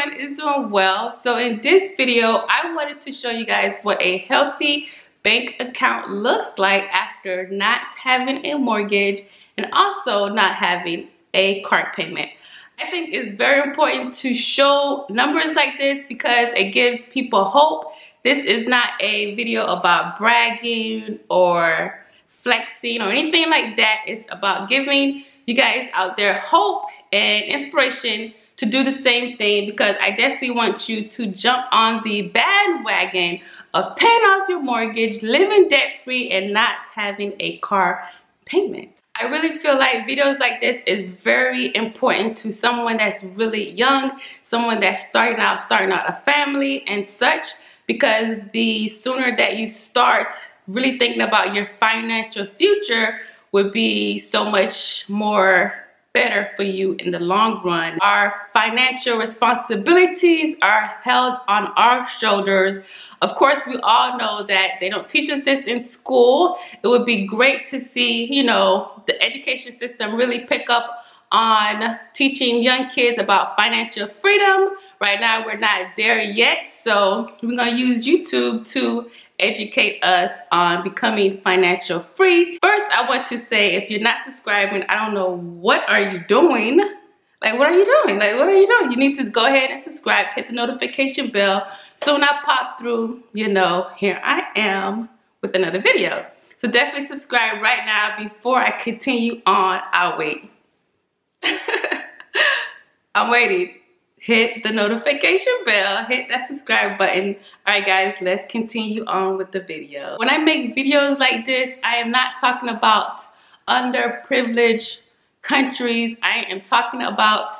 everyone is doing well. So in this video, I wanted to show you guys what a healthy bank account looks like after not having a mortgage and also not having a car payment. I think it's very important to show numbers like this because it gives people hope. This is not a video about bragging or flexing or anything like that. It's about giving you guys out there hope and inspiration to do the same thing, because I definitely want you to jump on the bandwagon of paying off your mortgage, living debt-free, and not having a car payment. I really feel like videos like this is very important to someone that's really young, someone that's starting out a family and such, because the sooner that you start really thinking about your financial future would be so much more better for you in the long run. Our financial responsibilities are held on our shoulders. Of course, we all know that they don't teach us this in school. It would be great to see, you know, the education system really pick up on teaching young kids about financial freedom. Right now, we're not there yet, so we're gonna use YouTube to educate us on becoming financial free. First, I want to say, if you're not subscribing, I don't know what are you doing. Like, what are you doing? Like, what are you doing? You need to go ahead and subscribe, hit the notification bell, so when I pop through, you know, here I am with another video. So definitely subscribe right now before I continue on. I'll wait. I'm waiting. Hit the notification bell, hit that subscribe button. All right, guys, let's continue on with the video. When I make videos like this, I am not talking about underprivileged countries. I am talking about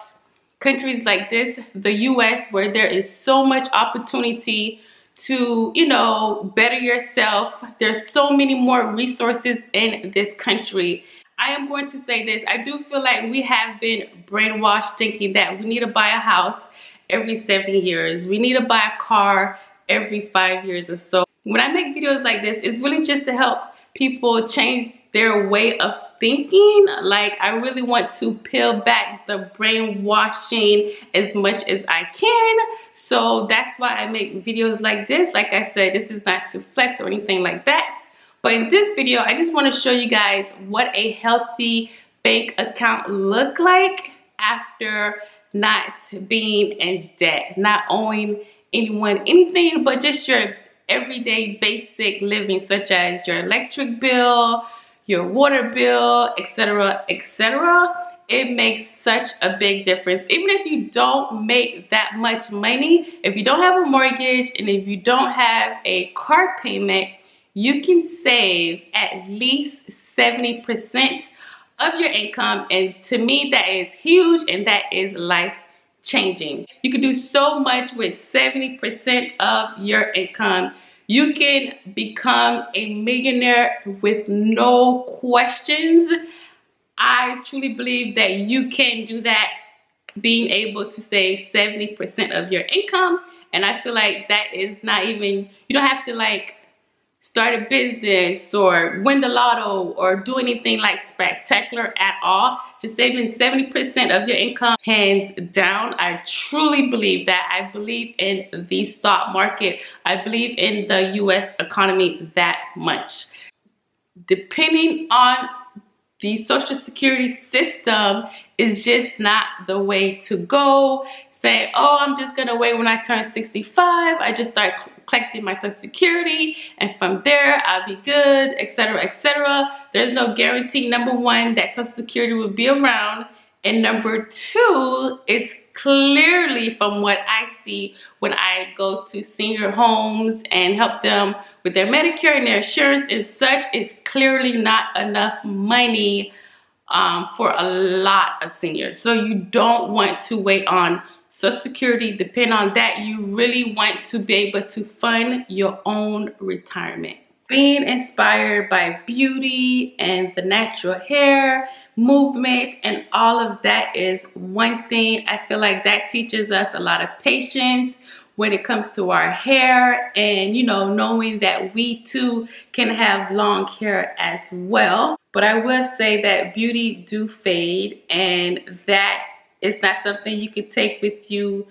countries like this, the US, where there is so much opportunity to, you know, better yourself. There's so many more resources in this country. I am going to say this. I do feel like we have been brainwashed thinking that we need to buy a house every 7 years. We need to buy a car every 5 years or so. When I make videos like this, it's really just to help people change their way of thinking. Like, I really want to peel back the brainwashing as much as I can. So that's why I make videos like this. Like I said, this is not to flex or anything like that. But in this video, I just want to show you guys what a healthy bank account look like after not being in debt, not owing anyone anything, but just your everyday basic living, such as your electric bill, your water bill, etc., etc. It makes such a big difference. Even if you don't make that much money, if you don't have a mortgage, and if you don't have a car payment, you can save at least 70% of your income. And to me, that is huge, and that is life changing. You can do so much with 70% of your income. You can become a millionaire with no questions. I truly believe that you can do that, being able to save 70% of your income. And I feel like that is not even, you don't have to like start a business or win the lotto or do anything like spectacular at all. Just saving 70% of your income, hands down. I truly believe that. I believe in the stock market. I believe in the US economy that much. Depending on the Social Security system is just not the way to go. Say, oh, I'm just gonna wait when I turn 65. I just start collecting my Social Security, and from there I'll be good, etc., etc. There's no guarantee, number one, that Social Security will be around, and number two, it's clearly, from what I see when I go to senior homes and help them with their Medicare and their insurance and such, it's clearly not enough money for a lot of seniors. So you don't want to wait on Social Security. Depend on that. You really want to be able to fund your own retirement. Being inspired by beauty and the natural hair movement and all of that is one thing. I feel like that teaches us a lot of patience when it comes to our hair, and, you know, knowing that we too can have long hair as well. But I will say that beauty do fade, and that it's not something you can take with you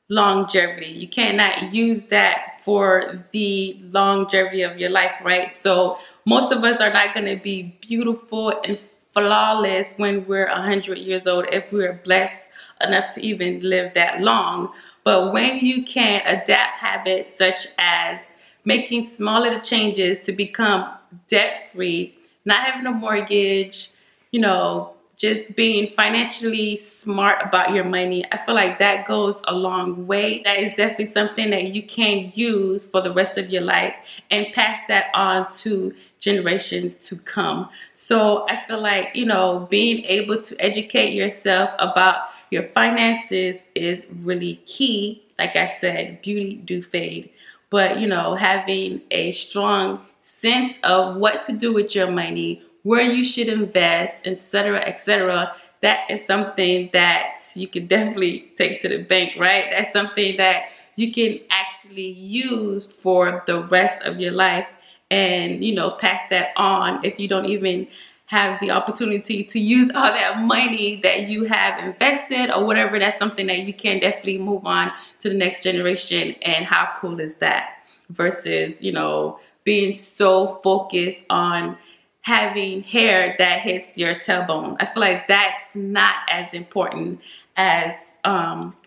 longevity. You cannot use that for the longevity of your life, right? So most of us are not going to be beautiful and flawless when we're 100 years old, if we're blessed enough to even live that long. But when you can adapt habits such as making small little changes to become debt free, not having a mortgage, you know, just being financially smart about your money, I feel like that goes a long way. That is definitely something that you can use for the rest of your life and pass that on to generations to come. So I feel like, you know, being able to educate yourself about your finances is really key. Like I said, beauty do fade. But, you know, having a strong sense of what to do with your money, where you should invest, etc., that is something that you can definitely take to the bank, right? That's something that you can actually use for the rest of your life and, you know, pass that on if you don't even have the opportunity to use all that money that you have invested or whatever. That's something that you can definitely move on to the next generation. And how cool is that? Versus, you know, being so focused on having hair that hits your tailbone. I feel like that's not as important as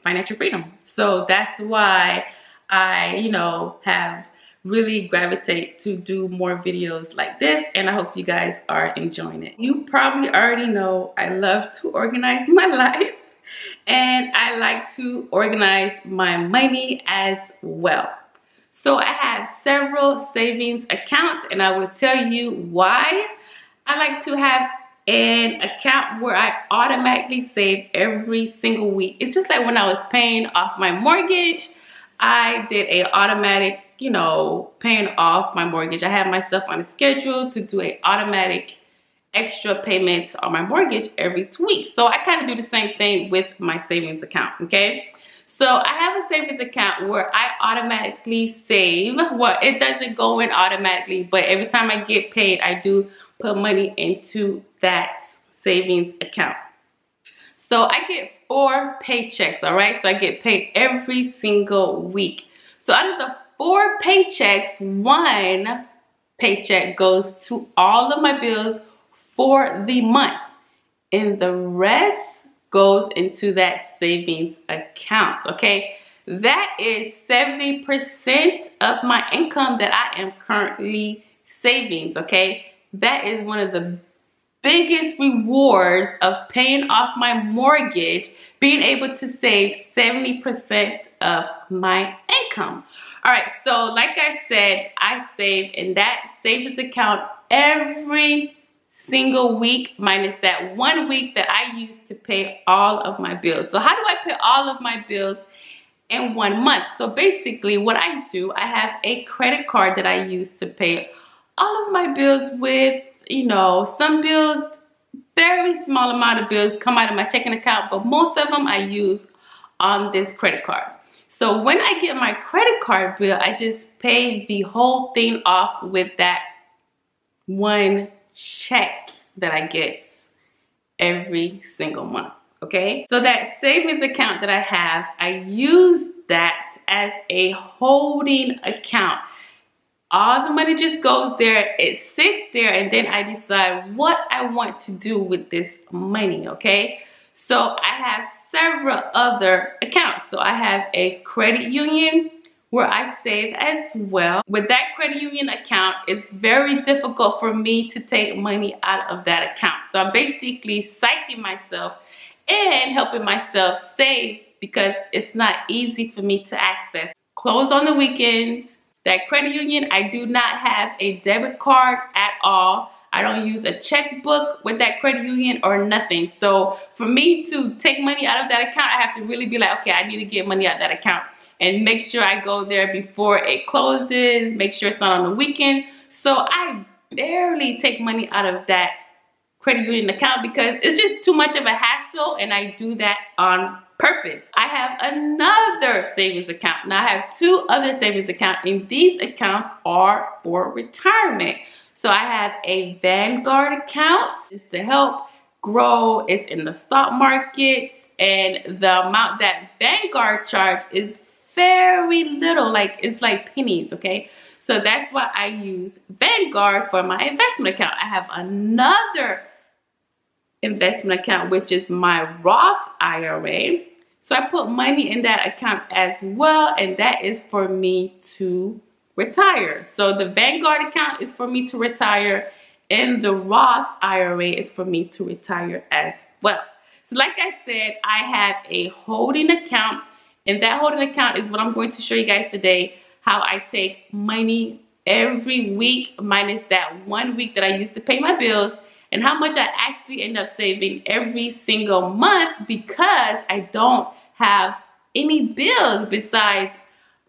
financial freedom. So that's why I, you know, have really gravitate to do more videos like this, and I hope you guys are enjoying it. You probably already know I love to organize my life, and I like to organize my money as well. So I have several savings accounts, and I will tell you why. I like to have an account where I automatically save every single week. It's just like when I was paying off my mortgage, I did a automatic, you know, paying off my mortgage. I had myself on a schedule to do a automatic extra payments on my mortgage every 2 weeks. So I kind of do the same thing with my savings account, okay? So I have a savings account where I automatically save. Well, it doesn't go in automatically, but every time I get paid, I do put money into that savings account. So I get 4 paychecks, all right? So I get paid every single week. So out of the 4 paychecks, 1 paycheck goes to all of my bills for the month, and the rest goes into that savings account, okay? That is 70% of my income that I am currently savings, okay? That is one of the biggest rewards of paying off my mortgage, being able to save 70% of my income. All right, so like I said, I save in that savings account every single week, minus that 1 week that I use to pay all of my bills. So how do I pay all of my bills in 1 month? So basically what I do, I have a credit card that I use to pay all of my bills with. You know, some bills, very small amount of bills come out of my checking account, but most of them I use on this credit card. So when I get my credit card bill, I just pay the whole thing off with that 1 check that I get every single month, okay? So that savings account that I have, I use that as a holding account. All the money just goes there, it sits there, and then I decide what I want to do with this money, okay? So I have several other accounts. So I have a credit union where I save as well. With that credit union account, it's very difficult for me to take money out of that account. So I'm basically psyching myself and helping myself save because it's not easy for me to access. Close on the weekends. That credit union, I do not have a debit card at all. I don't use a checkbook with that credit union or nothing. So for me to take money out of that account, I have to really be like, okay, I need to get money out of that account and make sure I go there before it closes, make sure it's not on the weekend. So I barely take money out of that credit union account because it's just too much of a hassle, and I do that on purpose. I have another savings account. Now I have 2 other savings accounts, and these accounts are for retirement. So I have a Vanguard account just to help grow. It's in the stock markets, And the amount that Vanguard charge is very little, like it's like pennies, okay? So that's why I use Vanguard for my investment account. I have another investment account, which is my Roth IRA. So I put money in that account as well, and that is for me to retire. So the Vanguard account is for me to retire, and the Roth IRA is for me to retire as well. So like I said, I have a holding account, and that holding account is what I'm going to show you guys today, how I take money every week minus that 1 week that I used to pay my bills, and how much I actually end up saving every single month because I don't have any bills besides,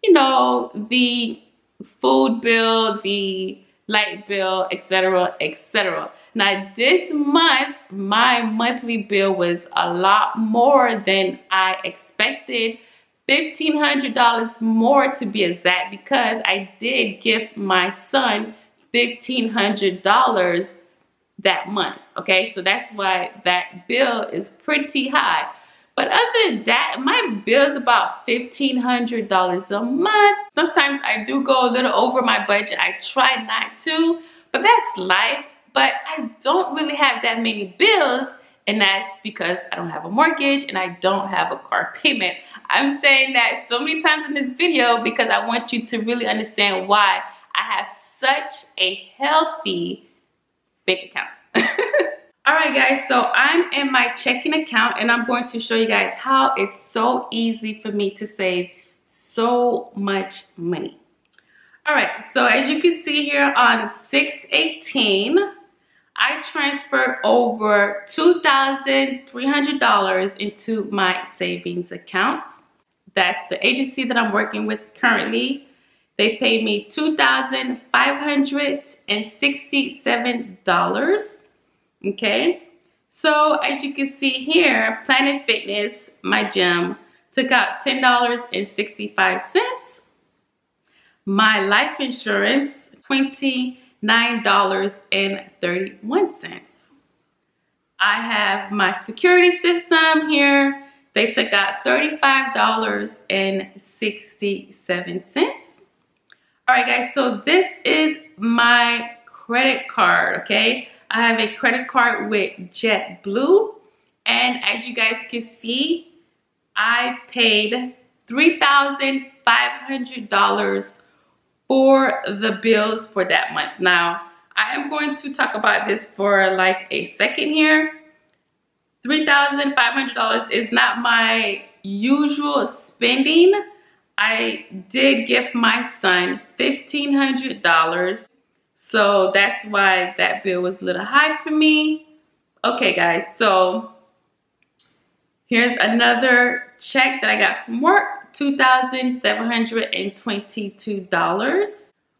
you know, the food bill, the light bill, etc., etc. Now this month, my monthly bill was a lot more than I expected. $1,500 more to be exact, because I did gift my son $1,500 that month. Okay, so that's why that bill is pretty high. But other than that, my bill is about $1,500 a month. Sometimes I do go a little over my budget. I try not to, but that's life. But I don't really have that many bills, and that's because I don't have a mortgage and I don't have a car payment. I'm saying that so many times in this video because I want you to really understand why I have such a healthy bank account. Alright guys, so I'm in my checking account, and I'm going to show you guys how it's so easy for me to save so much money. Alright, so as you can see here on 6/18, I transferred over $2,300 into my savings account. That's the agency that I'm working with currently. They pay me $2,567. Okay, so as you can see here, Planet Fitness, my gym, took out $10.65. My life insurance, $29.31. I have my security system here. They took out $35.67. All right, guys, so this is my credit card, okay? I have a credit card with JetBlue, and as you guys can see, I paid $3,500 for the bills for that month. Now, I am going to talk about this for like a second here. $3,500 is not my usual spending. I did gift my son $1,500. So that's why that bill was a little high for me. Okay guys, so here's another check that I got from work, $2,722.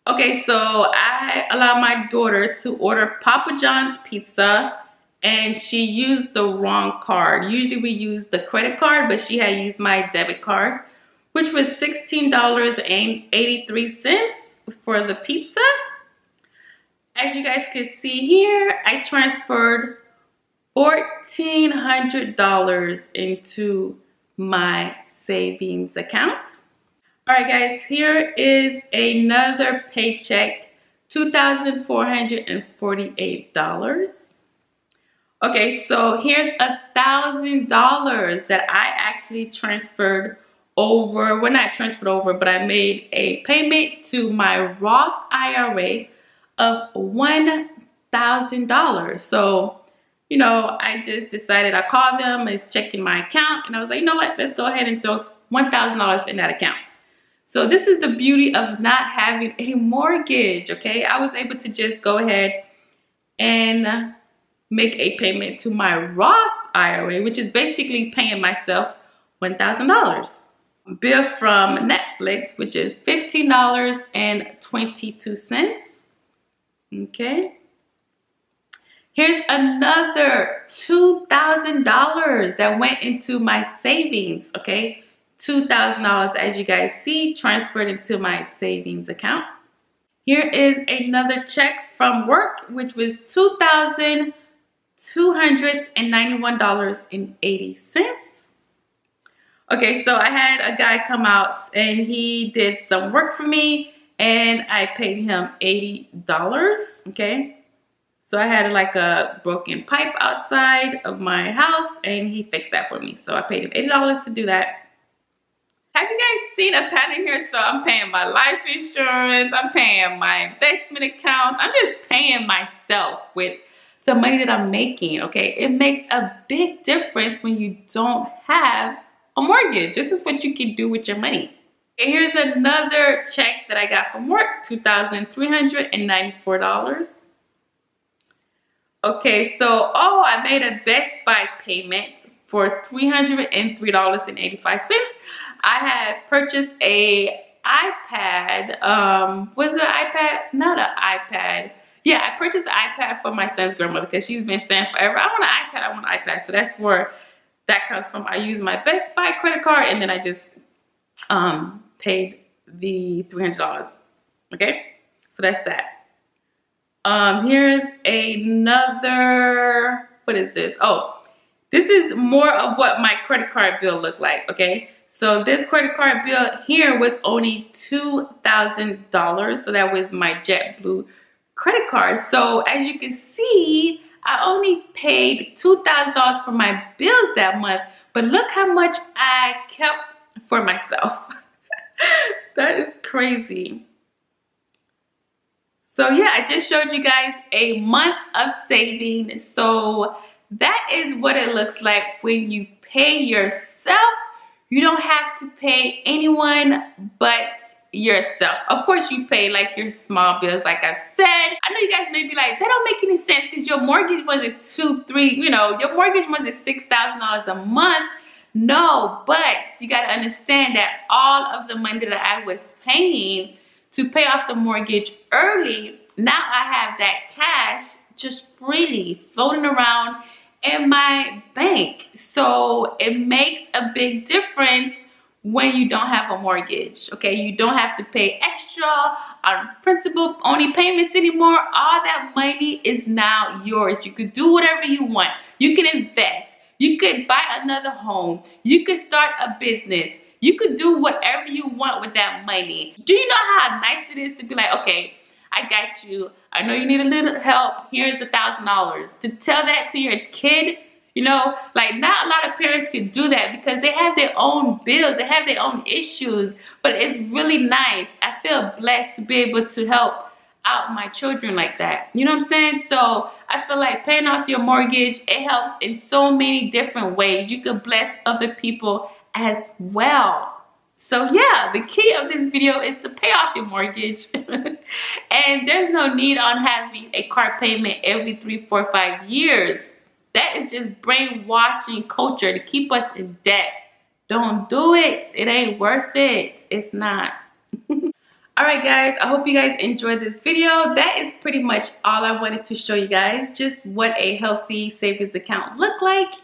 Okay, so I allowed my daughter to order Papa John's pizza, and she used the wrong card. Usually we use the credit card, but she had used my debit card, which was $16.83 for the pizza. As you guys can see here, I transferred $1,400 into my savings account. All right, guys, here is another paycheck, $2,448. Okay, so here's $1,000 that I actually transferred over. Well, not transferred over, but I made a payment to my Roth IRA of $1,000. So, you know, I just decided, I called them and checked in my account, and I was like, you know what, let's go ahead and throw $1,000 in that account. So this is the beauty of not having a mortgage, okay? I was able to just go ahead and make a payment to my Roth IRA, which is basically paying myself $1,000. Bill from Netflix, which is $15.22. Okay. Here's another $2,000 that went into my savings, okay? $2,000, as you guys see, transferred into my savings account. Here is another check from work, which was $2,291.80. Okay, so I had a guy come out and he did some work for me and I paid him $80, okay? So I had like a broken pipe outside of my house and he fixed that for me. So I paid him $80 to do that. Have you guys seen a pattern here? So I'm paying my life insurance, I'm paying my investment account, I'm just paying myself with the money that I'm making, okay? It makes a big difference when you don't have a mortgage. This is what you can do with your money. And here's another check that I got from work, $2,394. Okay, so I made a Best Buy payment for $303.85. I had purchased a iPad. Was it an iPad? Not an iPad. Yeah, I purchased an iPad for my son's grandmother because she's been saying forever, I want an iPad, I want an iPad. So that's where that comes from. I used my Best Buy credit card and then I just paid the $300. Okay, so that's that. Here's another, what is this? Oh, this is more of what my credit card bill looked like, okay? So this credit card bill here was only $2,000. So that was my JetBlue credit card. So as you can see, I only paid $2,000 for my bills that month, but look how much I kept for myself. That is crazy. So yeah, I just showed you guys a month of saving. So that is what it looks like when you pay yourself. You don't have to pay anyone but yourself. Of course, you pay like your small bills, like I've said. I know you guys may be like, that don't make any sense because your mortgage wasn't your mortgage wasn't $6,000 a month. No, but you got to understand that all of the money that I was paying to pay off the mortgage early, now I have that cash just freely floating around in my bank. So it makes a big difference when you don't have a mortgage, okay? You don't have to pay extra on principal only payments anymore. All that money is now yours. You could do whatever you want. You can invest. You could buy another home. You could start a business. You could do whatever you want with that money. Do you know how nice it is to be like, okay, I got you. I know you need a little help. Here's $1,000. To tell that to your kid, you know, like not a lot of parents can do that because they have their own bills. They have their own issues. But it's really nice. I feel blessed to be able to help out my children like that. You know what I'm saying? So I feel like paying off your mortgage, it helps in so many different ways. You could bless other people as well. So yeah, the key of this video is to pay off your mortgage. And there's no need on having a car payment every 3, 4, 5 years. That is just brainwashing culture to keep us in debt. Don't do it. It ain't worth it. It's not. Alright guys, I hope you guys enjoyed this video. That is pretty much all I wanted to show you guys. Just what a healthy savings account look like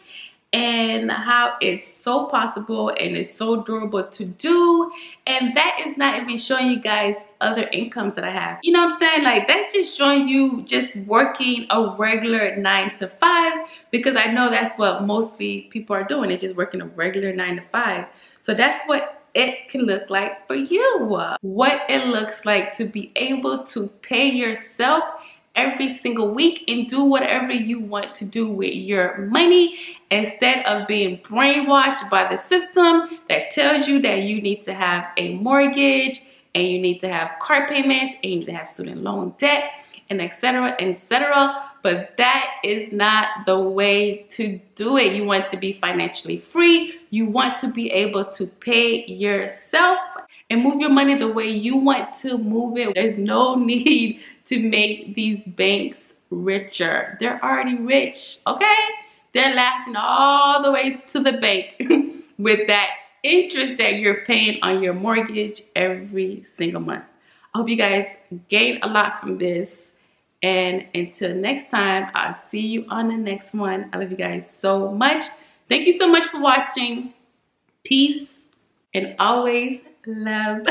and how it's so possible and it's so durable to do. And that is not even showing you guys other incomes that I have. You know what I'm saying? Like that's just showing you just working a regular 9 to 5 because I know that's what mostly people are doing. They're just working a regular 9 to 5. So that's what it can look like for you. What it looks like to be able to pay yourself every single week and do whatever you want to do with your money instead of being brainwashed by the system that tells you that you need to have a mortgage and you need to have car payments and you need to have student loan debt and etc. etc. But that is not the way to do it. You want to be financially free. You want to be able to pay yourself and move your money the way you want to move it. There's no need to make these banks richer. They're already rich, okay? They're laughing all the way to the bank with that interest that you're paying on your mortgage every single month. I hope you guys gained a lot from this. And until next time, I'll see you on the next one. I love you guys so much. Thank you so much for watching. Peace and always love.